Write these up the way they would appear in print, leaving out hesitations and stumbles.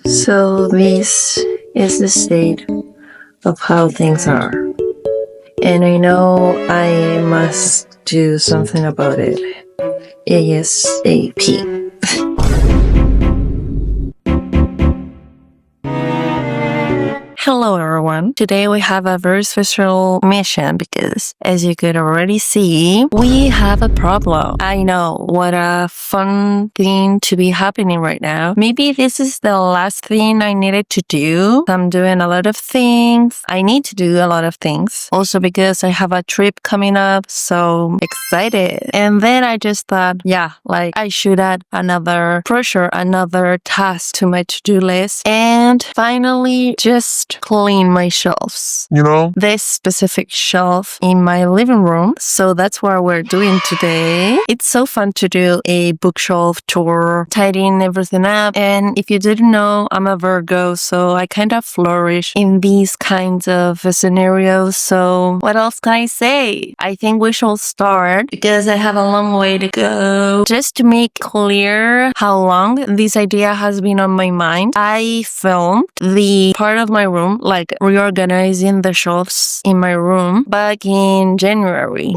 So this is the state of how things are. And I know I must do something about it ASAP. Hello everyone. Today we have a very special mission because, as you could already see, we have a problem. I know, what a fun thing to be happening right now. Maybe this is the last thing I needed to do. I'm doing a lot of things. I need to do a lot of things. Also because I have a trip coming up, so excited. And then I just thought, I should add another pressure, another task to my to-do list. And finally, just clean my shelves. This specific shelf in my living room. So that's what we're doing today. It's so fun to do a bookshelf tour, tidying everything up. And if you didn't know, I'm a Virgo, so I kind of flourish in these kinds of scenarios. So what else can I say? I think we shall start because I have a long way to go. Just to make clear how long this idea has been on my mind, I filmed the part of my room, like reorganizing the shelves in my room, back in January.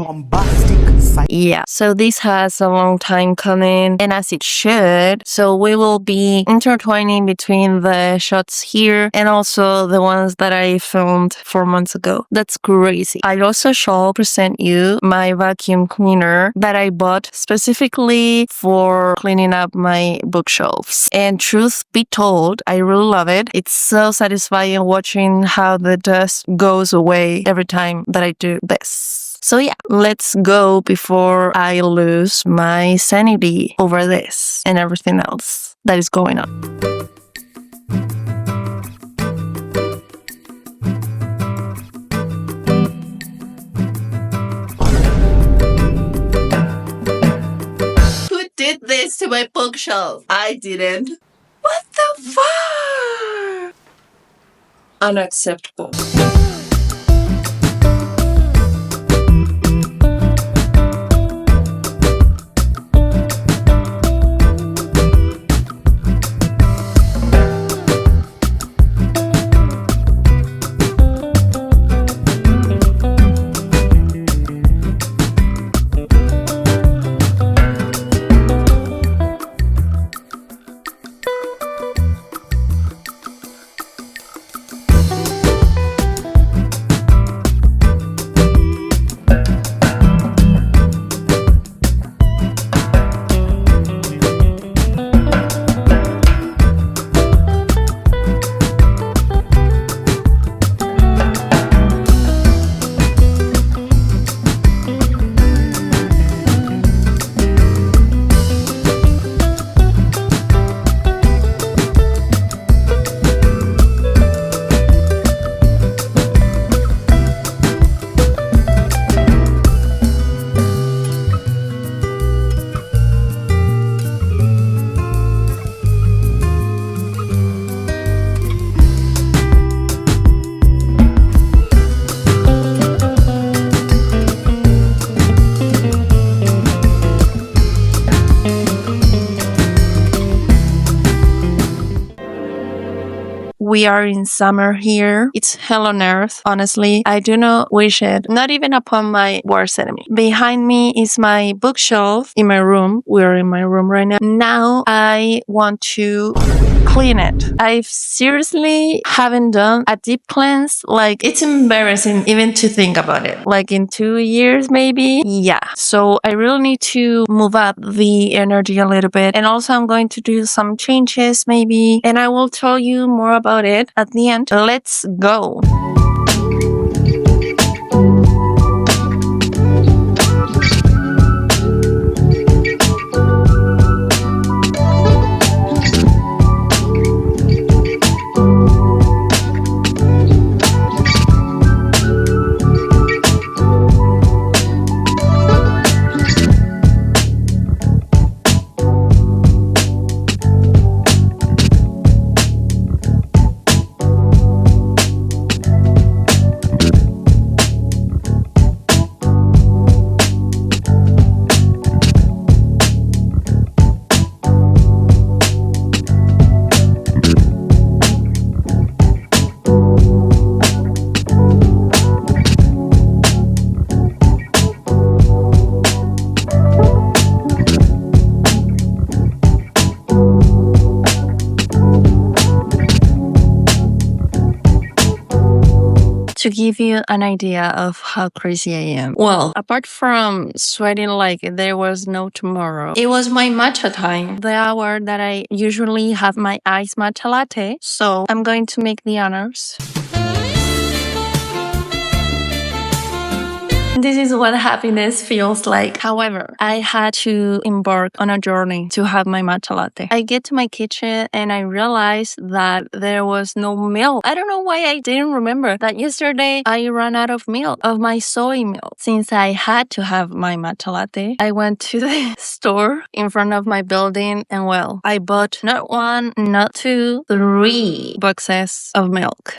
Yeah, so this has a long time coming, and as it should. So we will be intertwining between the shots here and also the ones that I filmed 4 months ago. That's crazy. I also shall present you my vacuum cleaner that I bought specifically for cleaning up my bookshelves. And truth be told, I really love it. It's so satisfying watching how the dust goes away every time that I do this. So yeah, let's go before I lose my sanity over this and everything else that is going on. Who did this to my bookshelf? I didn't. What the fuck? Unacceptable. We are in summer here. It's hell on earth, honestly. I do not wish it, not even upon my worst enemy. Behind me is my bookshelf in my room. We're in my room right now. Now I want to clean it. I seriously haven't done a deep cleanse. Like, it's embarrassing even to think about it. Like in 2 years, maybe. Yeah. So I really need to move up the energy a little bit. And also I'm going to do some changes maybe. And I will tell you more about it at the end. Let's go. to give you an idea of how crazy I am. Well, apart from sweating like there was no tomorrow, it was my matcha time, the hour that I usually have my iced matcha latte. So I'm going to make the honors. This is what happiness feels like. However, I had to embark on a journey to have my matcha latte. I get to my kitchen and I realized that there was no milk. I don't know why I didn't remember that yesterday I ran out of milk, of my soy milk. Since I had to have my matcha latte, I went to the store in front of my building and well, I bought not one, not two, 3 boxes of milk.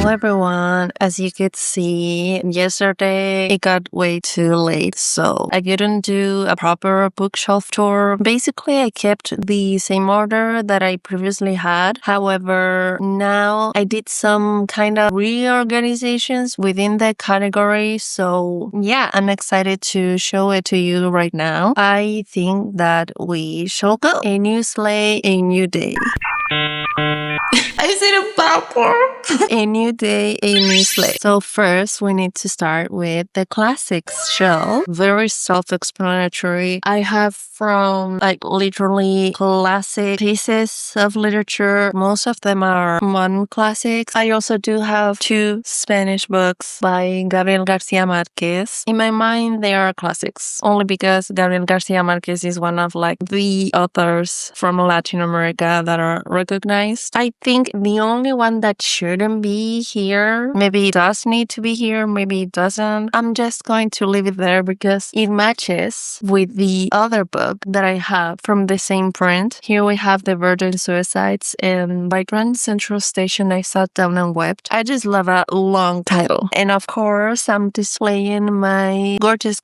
Everyone, as you could see, yesterday it got way too late, so I couldn't do a proper bookshelf tour. Basically, I kept the same order that I previously had. However, now I did some kind of reorganizations within the category, so yeah, I'm excited to show it to you right now. I think that we shall go. A new sleigh, a new day. I said it backward. A new day, a new slate. So first, we need to start with the classics shelf. Very self-explanatory. I have from like literally classic pieces of literature. Most of them are modern classics. I also do have 2 Spanish books by Gabriel Garcia Marquez. In my mind, they are classics only because Gabriel Garcia Marquez is one of like the authors from Latin America that are recognized. I think the only one that shouldn't be here, maybe it does need to be here, maybe it doesn't. I'm just going to leave it there because it matches with the other book that I have from the same print. Here we have The Virgin Suicides, and by Grand Central Station I sat down and wept. I just love a long title. And of course, I'm displaying my gorgeous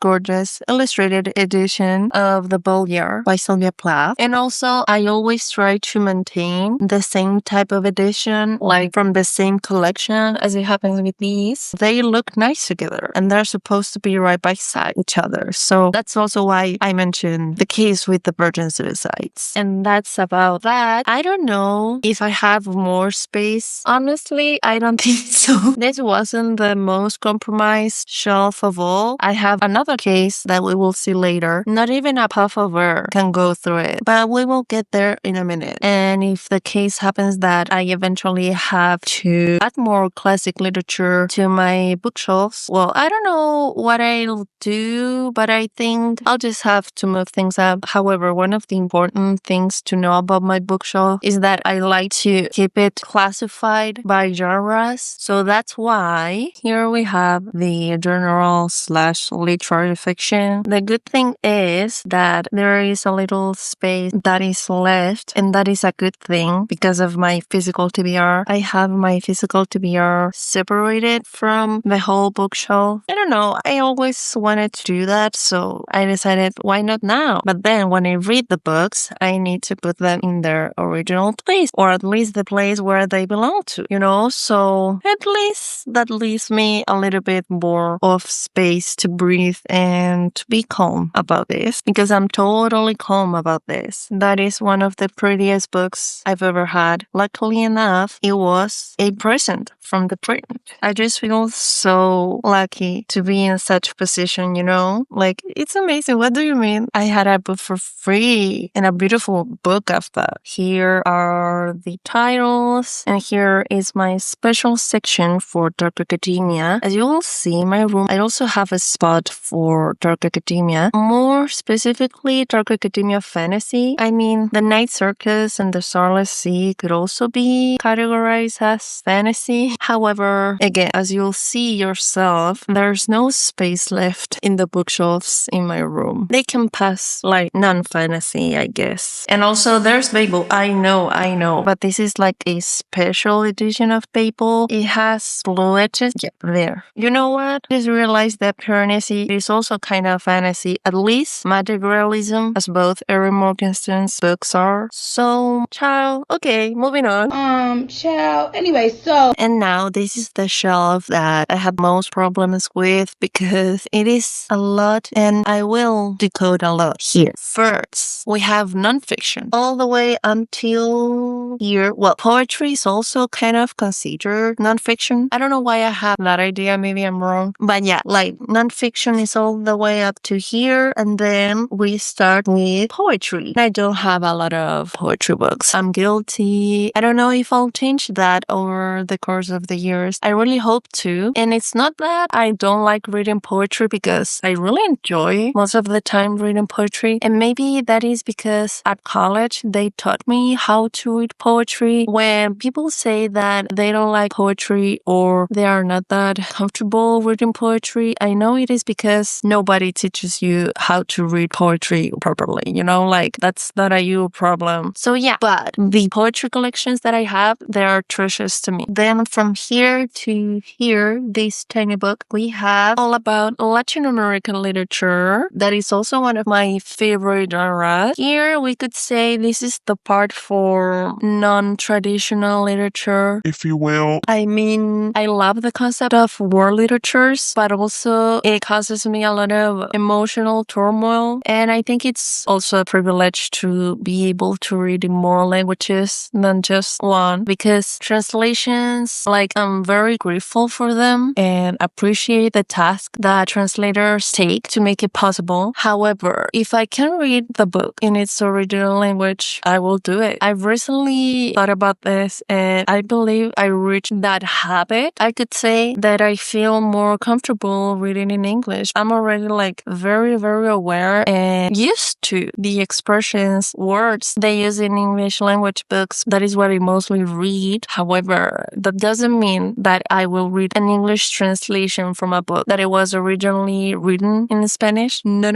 illustrated edition of The Bouillard by Sylvia Plath. And also, I always try to maintain the same type of edition, like from the same collection as it happens with these. They look nice together and they're supposed to be right beside each other. So that's also why I mentioned the case with The Virgin Suicides. And that's about that. I don't know if I have more space. Honestly, I don't think so. This wasn't the most compromised shelf of all. I have another case that we will see later. Not even a puff of air can go through it, but we will get there in a minute. And if the case happens that I eventually have to add more classic literature to my bookshelves, well, I don't know what I'll do, but I think I'll just have to move things up. However, one of the important things to know about my bookshelf is that I like to keep it classified by genres. So that's why here we have the general/literary fiction. The good thing is that there is a little space that is left, and that is a good thing because of my physical TBR. I have my physical TBR separated from the whole bookshelf. I don't know. I always wanted to do that, so I decided, why not now? But then when I read the books, I need to put them in their original place, or at least the place where they belong to, you know? So at least that leaves me a little bit more of space to breathe and to be calm about this, because I'm totally calm about this. That is one of the prettiest books I've ever had. Luckily enough, it was a present from the print. I just feel so lucky to be in such a position, you know? Like, it's amazing. What do you mean? I had a book for free and a beautiful book of that. Here are the titles, and here is my special section for dark academia. As you will see in my room, I also have a spot for dark academia. More specifically, dark academia fantasy. I mean, the Night Circus and the Starless Sea could also be categorized as fantasy. However, again, as you'll see yourself, there's no space left in the bookshelves in my room. They can pass like non-fantasy, I guess. And also there's Babel. I know. But this is like a special edition of Babel. It has blue edges. Yeah, there. You know what? Just realized that fantasy is also kind of fantasy. At least magic realism, as both Erin Morgenstern's books are. So, ciao. Okay, moving on. Ciao. Anyway, so. And now this is the shelf that I have most problems with because it is a lot and I will decode a lot here. First, we have nonfiction all the way until here. Well, poetry is also kind of considered nonfiction. I don't know why I have that idea. Maybe I'm wrong. But yeah, like nonfiction is all the way up to here. And then we start with poetry. I don't have a lot of poetry books. I'm guilty. I don't know if I'll change that over the course of the years. I really hope to. And it's not that I don't like reading poetry, because I really enjoy most of the time reading poetry. And maybe that is because at college they taught me how to read poetry. When people say that they don't like poetry or they are not that comfortable reading poetry, I know it is because nobody teaches you how to read poetry properly. You know, like that's not a you problem. So yeah, but the poetry collections that I have, they are treasures to me. Then from here to here, this tiny book, we have all about Latin American literature. That is also one of my favorite genres. Here we could say this is the part for non-traditional literature, if you will. I mean, I love the concept of war literatures, but also it causes me a lot of emotional turmoil. And I think it's also a privilege to be able to read in more languages than just one, because translations, like, I'm very grateful for them and appreciate the task that translators take to make it possible. However, if I can read the book in its original language, I will do it. I've recently thought about this, and I believe I reached that habit. I could say that I feel more comfortable reading in English. I'm already like very, very aware and used to the expressions, words they use in English language books. That is what I mostly read. However, that doesn't mean that I will read an English translation from a book that it was originally written in Spanish. No.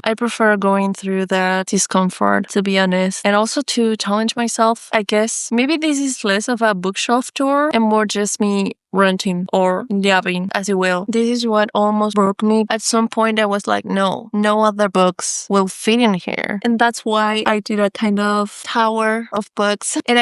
I prefer going through that discomfort, to be honest, and also to challenge myself, I guess. Maybe this is less of a bookshelf tour and more just me ranting or yapping, as you will. This is what almost broke me. At some point, I was like, no other books will fit in here. And that's why I did a kind of tower of books. And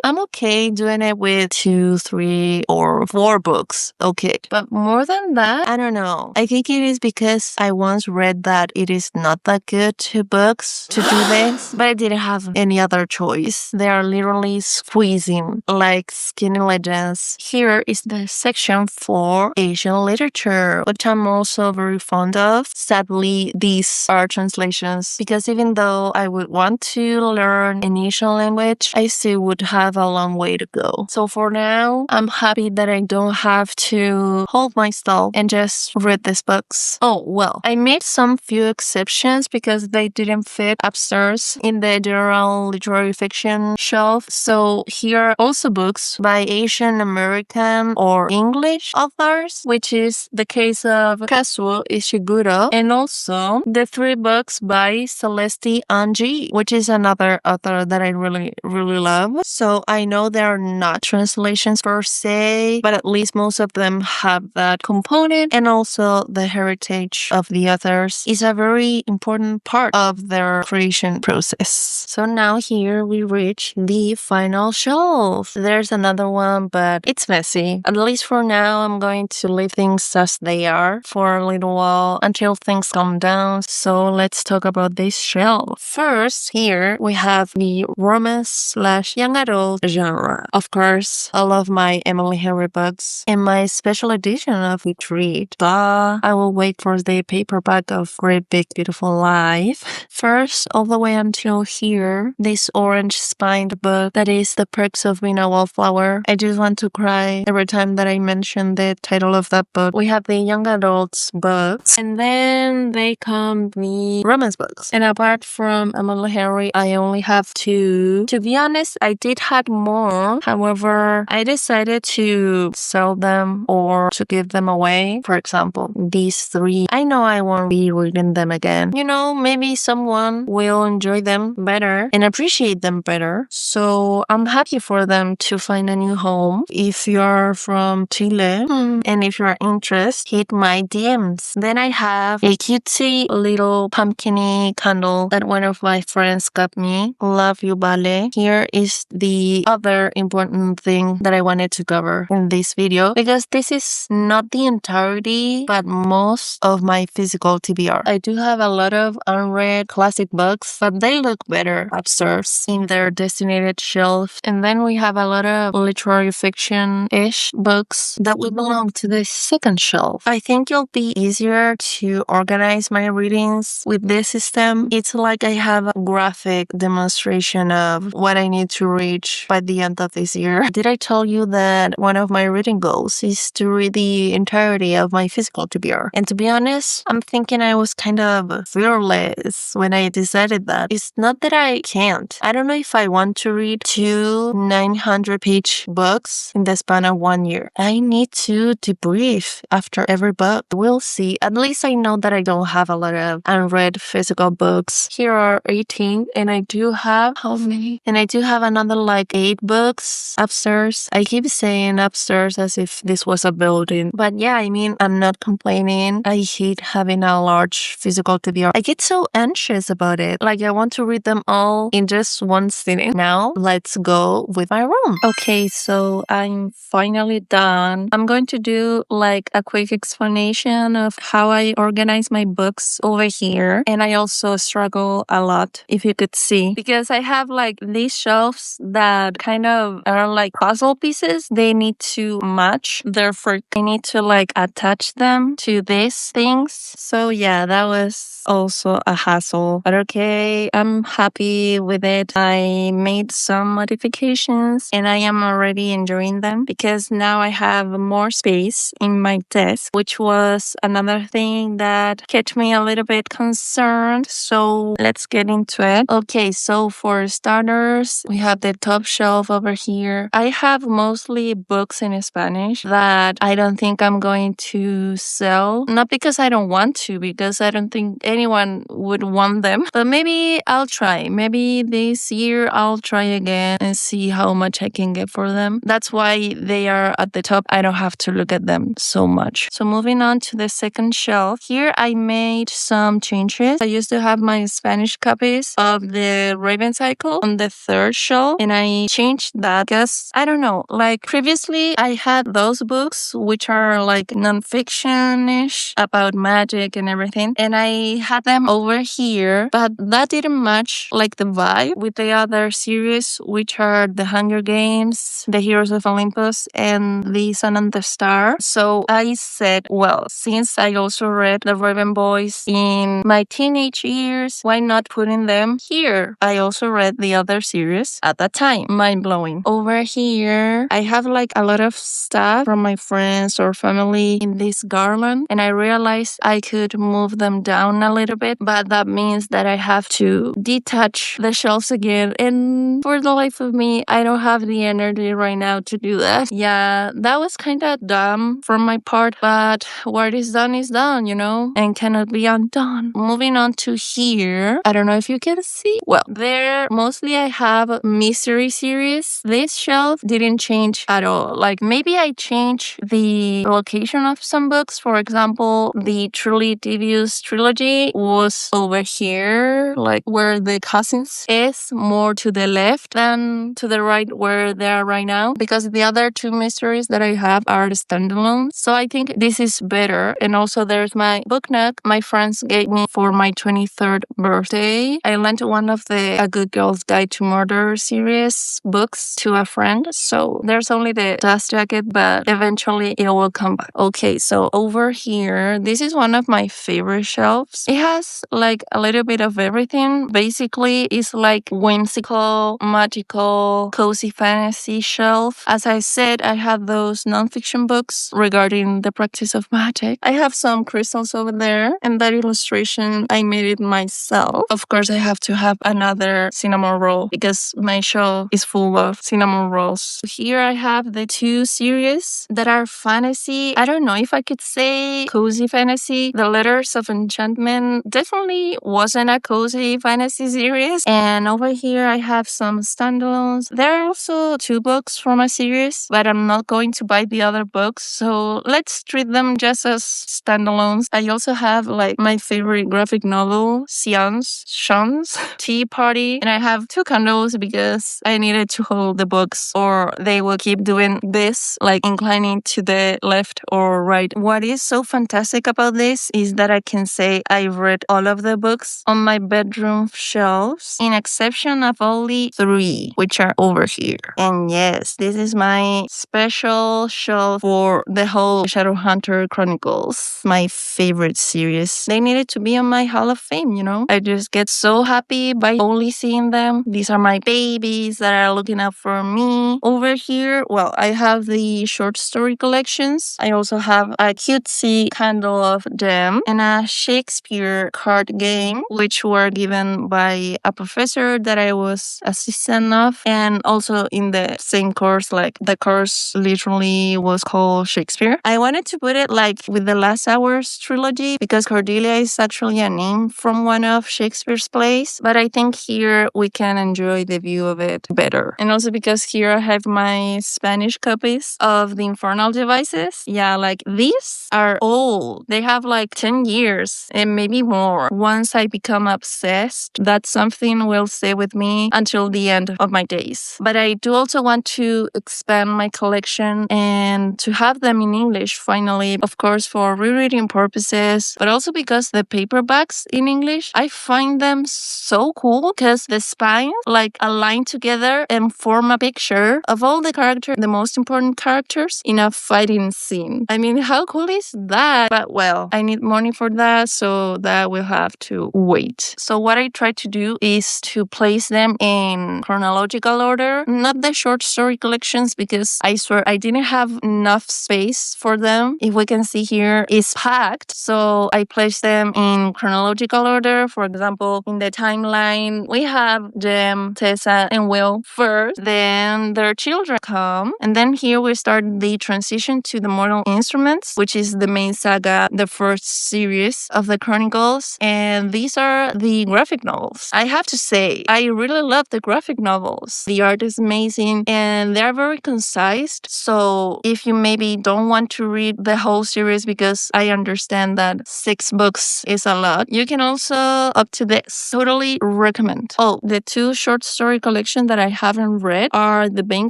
I'm okay doing it with 2, 3, or 4 books. Okay. But more than that, I don't know. I think it is because I once read that it is not that good to books to do this, but I didn't have any other choice. They are literally squeezing like skinny legends. Here is the section for Asian literature, which I'm also very fond of. Sadly, these are translations, because even though I would want to learn an Asian language, I still would have a long way to go. So for now, I'm happy that I don't have to hold myself and just read these books. Oh, well, I made some few exceptions because they didn't fit upstairs in the general literary fiction shelf. So here are also books by Asian American Korean or English authors, which is the case of Kazuo Ishiguro, and also the 3 books by Celeste Angie, which is another author that I really, really love. So I know they are not translations per se, but at least most of them have that component, and also the heritage of the authors is a very important part of their creation process. So now here we reach the final shelf. There's another one, but it's messy. At least for now, I'm going to leave things as they are for a little while until things calm down. So let's talk about this shelf. First, here we have the romance/young adult genre. Of course, I love my Emily Henry books and my special edition of Goodreads. But I will wait for the paperback of Great Big Beautiful Life. First, all the way until here, this orange spined book that is The Perks of Being a Wallflower. I just want to cry every time that I mention the title of that book. We have the young adults books, and then they come the romance books. And apart from Emily Henry, I only have 2. To be honest, I did have more. However, I decided to sell them or to give them away. For example, these 3. I know I won't be reading them again. You know, maybe someone will enjoy them better and appreciate them better. So I'm happy for them to find a new home. If you're from Chile and if you're interested, hit my DMs. Then I have a cutesy little pumpkin-y candle that one of my friends got me. Love you, Vale. Here is the other important thing that I wanted to cover in this video, because this is not the entirety, but most of my physical TBR. I do have a lot of unread classic books, but they look better upstairs in their designated shelf. And then we have a lot of literary fiction-ish books that will belong to the second shelf. I think it'll be easier to organize my readings with this system. It's like I have a graphic demonstration of what I need to reach by the end of this year. Did I tell you that one of my reading goals is to read the entirety of my physical TBR? And to be honest, I'm thinking I was kind of fearless when I decided that. It's not that I can't. I don't know if I want to read 2 900-page books in the span of 1 year. I need to debrief after every book. We'll see. At least I know that I don't have a lot of unread physical books. Here are 18, and I do have how many? And I do have another like 8 books upstairs. I keep saying upstairs as if this was a building. But yeah, I mean, I'm not complaining. I hate having a large physical TBR. I get so anxious about it. Like I want to read them all in just one sitting. Now, let's go with my room. Okay, so I'm finally done. I'm going to do like a quick explanation of how I organize my books over here. And I also struggle a lot, if you could see, because I have like these shelves that kind of are like puzzle pieces. They need to match. Therefore, I need to like attach them to these things. So yeah, that was also a hassle. But okay, I'm happy with it. I made some modifications and I am already enjoying them because now I have more space in my desk, which was another thing that kept me a little bit concerned. So let's get into it. Okay, so for starters, we have the top shelf over here. I have mostly books in Spanish that I don't think I'm going to sell. Not because I don't want to, because I don't think anyone would want them. But maybe I'll try. Maybe this year I'll try again and see how much I can get for them. That's why they are at the top. I don't have to look at them so much. So moving on to the second shelf. Here I made some changes. I used to have my Spanish copies of the Raven Cycle on the third shelf, and I changed that because I don't know, like previously I had those books which are like non-fiction-ish about magic and everything, and I had them over here, but that didn't match like the vibe with the other series, which are the Hunger Games, the Heroes of Olympus, and the Sun and the Star. So I said, well, since I also read the Raven Boys in my teenage years, why not putting them here? I also read the other series at that time. Mind blowing. Over here, I have like a lot of stuff from my friends or family in this garland, and I realized I could move them down a little bit, but that means that I have to detach the shelves again, and for the life of me, I don't have the energy right now to do that. Yeah, that was kind of dumb from my part, but what is done, and cannot be undone. Moving on to here, I don't know if you can see. Well, there mostly I have mystery series. This shelf didn't change at all. Like maybe I changed the location of some books. For example, the Truly Devious trilogy was over here, like where the cousins is, more to the left than to the right where they are right now, because the other two mysteries that I have are standalone. So I think this is better. And also there's my book nook my friends gave me for my 23rd birthday. I lent one of the A Good Girl's Guide to Murder series books to a friend. So there's only the dust jacket, but eventually it will come back. Okay, so over here, this is one of my favorite shelves. It has like a little bit of everything. Basically, it's like whimsical, magical, cozy fantasy shelf. As I said, I have those nonfiction books regarding the practice of magic. I have some crystals over there, and that illustration, I made it myself. Of course, I have to have another cinnamon roll because my shelf is full of cinnamon rolls. Here I have the two series that are fantasy. I don't know if I could say cozy fantasy. The Letters of Enchantment definitely wasn't a cozy fantasy series. And over here I have some standalones. There are also two books from a series, but I'm not going to buy the other books. So let's treat them just as standalones. I also have like my favorite graphic novel, Sean's Tea Party. And I have two candles because I needed to hold the books or they will keep doing this, like inclining to the left or right. What is so fantastic about this is that I can say I read all of the books on my bedroom shelves, in exception of only 3, which are over here. And yes, this is my special shelf for the whole Shadowhunter Chronicles, my favorite series. They needed to be on my Hall of Fame, I just get so happy by only seeing them. These are my babies that are looking out for me. Over here, well, I have the short story collections. I also have a cutesy candle of them and a Shakespeare card game, which were given by a professor that I was assistant of. And also in the same course, like the course literally was called Shakespeare. I wanted to put it like with the Last Hours trilogy because Cordelia is actually a name from one of Shakespeare's plays. But I think here we can enjoy the view of it better. And also because here I have my Spanish copies of the Infernal Devices. Yeah, like these are old. They have like 10 years and maybe more. Once I become obsessed, that something will stay with me until the end of my days. But I do also want to expand my collection and to have them in English finally, of course, for rereading purposes, but also because the paperbacks in English, I find them so cool because the spines like align together and form a picture of all the characters, the most important characters in a fighting scene. I mean, how cool is that? But well, I need money for that, so that will have to wait. So what I try to do is to place them in chronological order, not the short story collections, because I swear I didn't have enough space for them. If we can see here, it's packed. So I place them in chronological order. For example, in the timeline, we have Jem, Tessa, and Will first. Then their children come. And then here we start the transition to the Mortal Instruments, which is the main saga, the first series of the Chronicles. And these are the graphic novels. I have to say, I really love the graphic novels. The art is amazing and they're very concise. So if you maybe don't want to read the whole series, because I understand that 6 books is a lot, you can also up to this. Totally recommend. Oh, the 2 short story collection that I haven't read are the Bane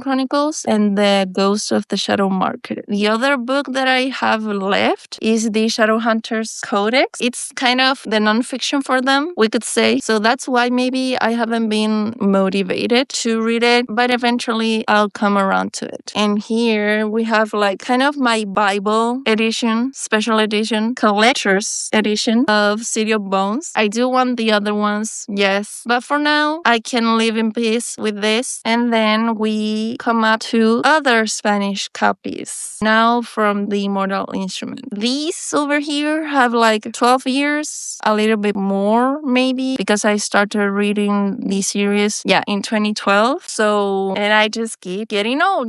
Chronicles and the Ghost of the Shadow Market. The other book that I have left is the Shadowhunter's Codex. It's kind of the nonfiction for them, we could say. So that's why maybe I haven't been motivated to read it, but eventually I'll come around to it. And here we have like kind of my Bible edition, special edition, collector's edition of City of Bones. I do want the other ones, yes, but for now I can live in peace with this. And then we come up to other Spanish copies now from the Mortal Instrument. These over here have like 12 years, a little bit more maybe, because I started reading the series in 2012. So, and I just keep getting old,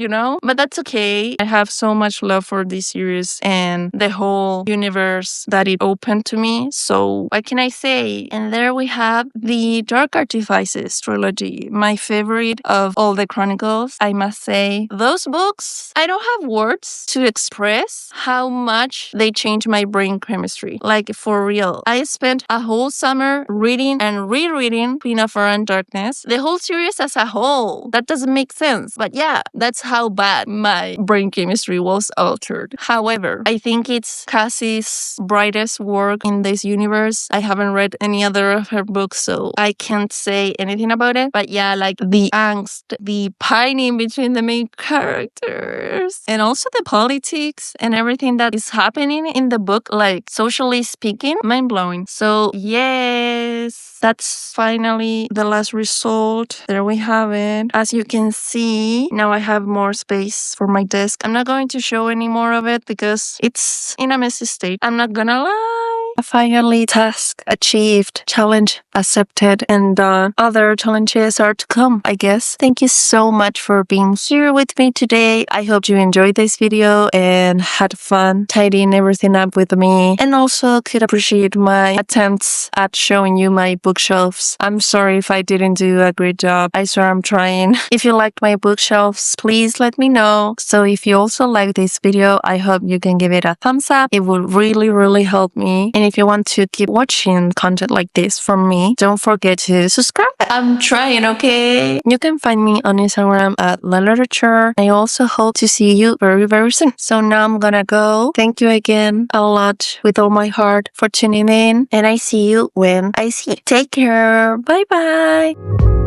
But that's okay. I have so much love for this series and the whole universe that it opened to me. So what can I say? And there we have the Dark Artifices trilogy, my favorite of all the chronicles. I must say, those books, I don't have words to express how much they changed my brain chemistry. Like, for real. I spent a whole summer reading and rereading Queen of Fire and Darkness, the whole series as a whole. That doesn't make sense. But yeah, that's how bad my brain chemistry was altered. However, I think it's Cassie's brightest work in this universe. I haven't read any other of her books, so I can't say anything about it. But yeah, like the angst, the pining between the main characters, and also the politics and everything that is happening in the book, like socially speaking, mind-blowing. So yes, that's finally the last result. There we have it. As you can see, now I have more space for my desk. I'm not going to show any more of it because it's in a messy state. I'm not gonna lie. Finally, task achieved, challenge accepted, and other challenges are to come, I guess. Thank you so much for being here with me today. I hope you enjoyed this video and had fun tidying everything up with me, and also could appreciate my attempts at showing you my bookshelves. I'm sorry if I didn't do a great job. I swear I'm trying. If you liked my bookshelves, please let me know. So if you also like this video, I hope you can give it a thumbs up. It would really help me. And if you want to keep watching content like this from me, don't forget to subscribe. I'm trying, okay? You can find me on Instagram at LaLiterature. I also hope to see you very soon. So now I'm gonna go. Thank you again a lot with all my heart for tuning in, and I see you when I see you. Take care. Bye bye.